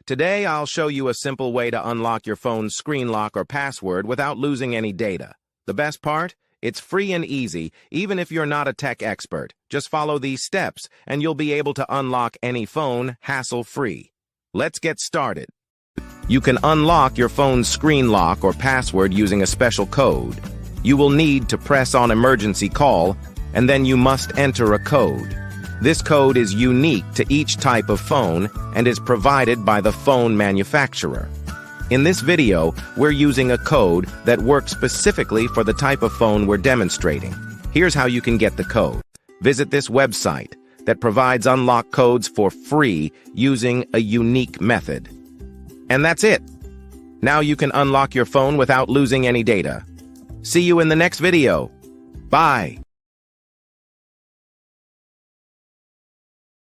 Today, I'll show you a simple way to unlock your phone's screen lock or password without losing any data. The best part? It's free and easy, even if you're not a tech expert. Just follow these steps, and you'll be able to unlock any phone hassle-free. Let's get started. You can unlock your phone's screen lock or password using a special code. You will need to press on emergency call, and then you must enter a code. This code is unique to each type of phone and is provided by the phone manufacturer. In this video, we're using a code that works specifically for the type of phone we're demonstrating. Here's how you can get the code. Visit this website that provides unlock codes for free using a unique method. And that's it. Now you can unlock your phone without losing any data. See you in the next video. Bye.